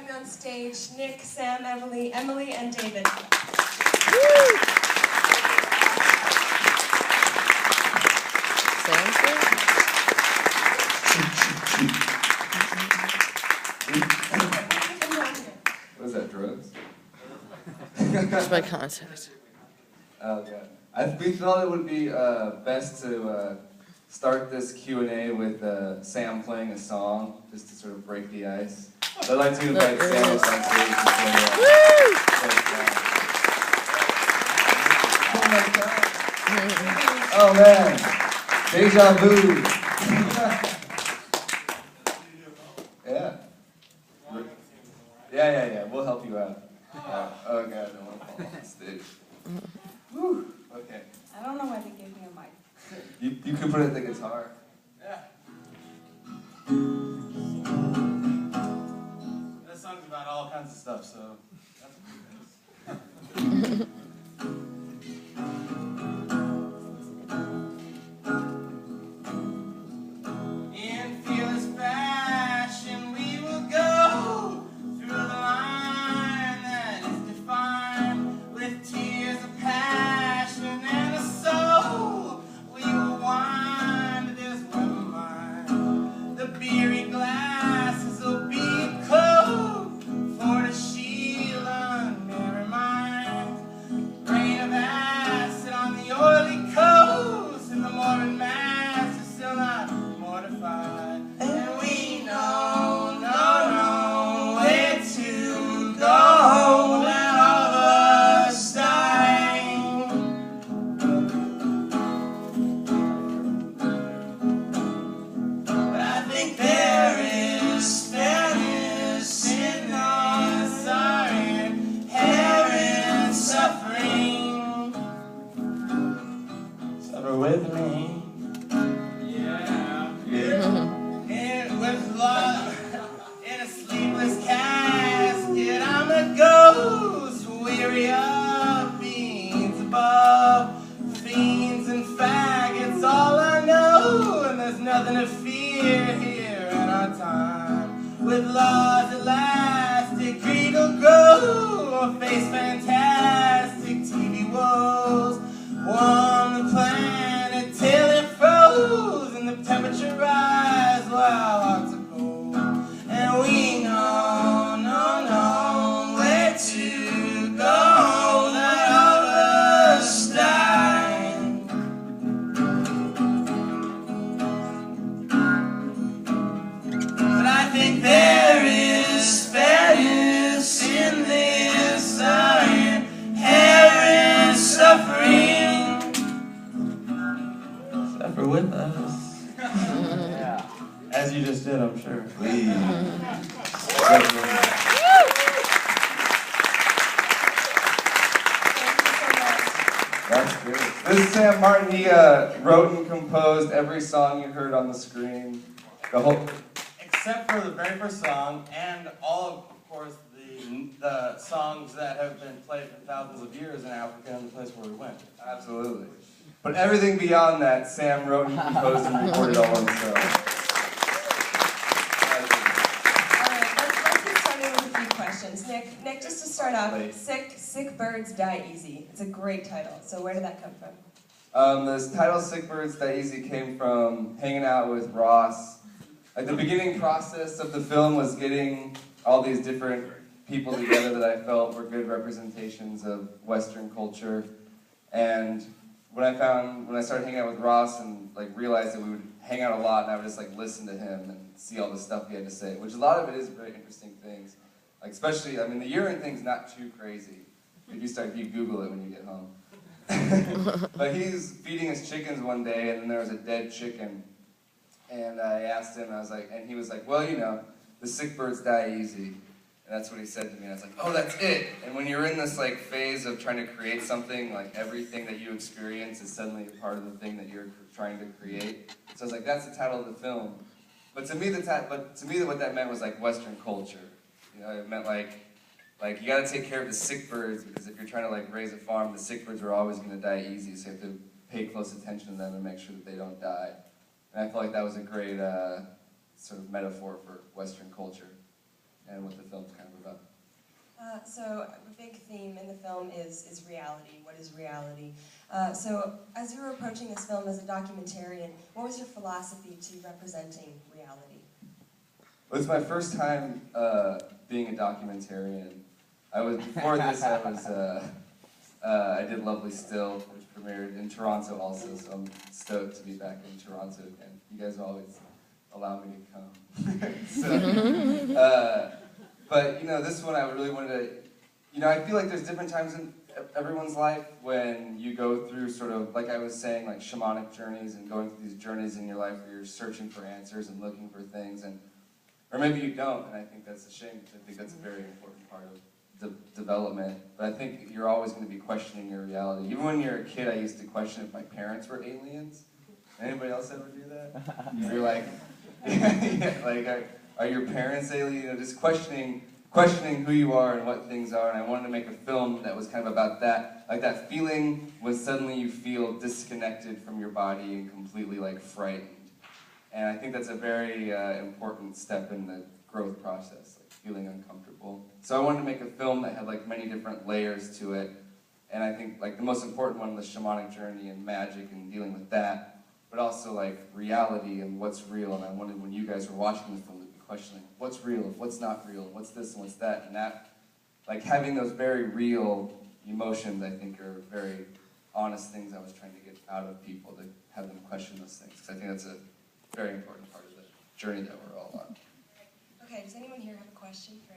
join me on stage, Nick, Sam, Emily, and David. What is that, drugs? That's my concept. Oh, God. We thought it would be best to start this Q&A with Sam playing a song, just to sort of break the ice. So I'd like to invite Sam up on stage to play. Oh, man. Deja vu. Yeah. Yeah. We'll help you out. Oh, God, I don't want to fall off the stage. Whew. Okay. I don't know why they gave me a mic. You could put it in the guitar. Yeah. That song's about all kinds of stuff, so that's what it is. In fearless fashion, we will go through the line that is defined with tears of passion and a soul. We will wind this weather line. The beery glasses will be cold for the shield unmerry mind. Rain of acid on the oily coast, and the morbid mass is still not mortified. And we know where to go when all of us die. But I think there is fairness in our sorrow, hair and suffering. Suffer with me. And with love in a sleepless casket, I'm a ghost weary of beings above. Fiends and faggots, all I know, and there's nothing to fear here in our time. With laws elastic, greed will grow, or face fantastic TV woes. Warm the planet till it froze, and the temperature rise while hearts are cold. And we know where to go, that all of us die. But I think there is fairness in this iron, hair and suffering. Suffer with us. Yeah. As you just did, I'm sure. Please. That's good. This is Sam Martin. He wrote and composed every song you heard on the screen. The whole. Except for the very first song, and all of course, the songs that have been played for thousands of years in Africa and the place where we went. Absolutely. But everything beyond that, Sam wrote and composed and recorded all on his own. Alright, let's get started with a few questions. Nick, just to start off, Sick Birds Die Easy. It's a great title. So where did that come from? The title Sick Birds Die Easy came from hanging out with Ross. Like the beginning process of the film was getting all these different people together that I felt were good representations of Western culture. And when I started hanging out with Ross and like realized that we would hang out a lot and I would just like listen to him and see all the stuff he had to say, which a lot of it is very interesting things. Like especially, I mean, the urine thing's not too crazy. If you Google it when you get home. But he's feeding his chickens one day and then there was a dead chicken. And I asked him, and he was like, well, you know, the sick birds die easy. And that's what he said to me. And I was like, oh, that's it. And when you're in this like phase of trying to create something, like everything that you experience is suddenly a part of the thing that you're trying to create. So I was like, that's the title of the film. But to me, what that meant was like Western culture. You know, it meant like you got to take care of the sick birds because if you're trying to like raise a farm, the sick birds are always going to die easy. So you have to pay close attention to them and make sure that they don't die. And I felt like that was a great sort of metaphor for Western culture. and what the film's kind of about. So a big theme in the film is reality. What is reality? So as you were approaching this film as a documentarian, what was your philosophy to representing reality? Well, it's my first time being a documentarian. Before this, I did Lovely Still, which premiered in Toronto also, so I'm stoked to be back in Toronto again. You guys always allow me to come. But, this one I really wanted to, I feel like there's different times in everyone's life when you go through sort of, like I was saying, like shamanic journeys and going through these journeys in your life where you're searching for answers and looking for things, or maybe you don't, and I think that's a shame, because I think that's a very important part of development. But I think you're always going to be questioning your reality. Even when you're a kid, I used to question if my parents were aliens. Anybody else ever do that? You're like, yeah, like, are your parents alien? Just questioning who you are and what things are. And I wanted to make a film that was kind of about that, like that feeling when suddenly you feel disconnected from your body and completely like frightened. And I think that's a very important step in the growth process, like feeling uncomfortable. So I wanted to make a film that had like many different layers to it. And I think like the most important one was the shamanic journey and magic and dealing with that, but also like reality and what's real. And I wanted when you guys were watching the film to be questioning what's real, what's not real, what's this and what's that. And that, like having those very real emotions, I think are very honest things I was trying to get out of people, to have them question those things. Because I think that's a very important part of the journey that we're all on. Okay, does anyone here have a question for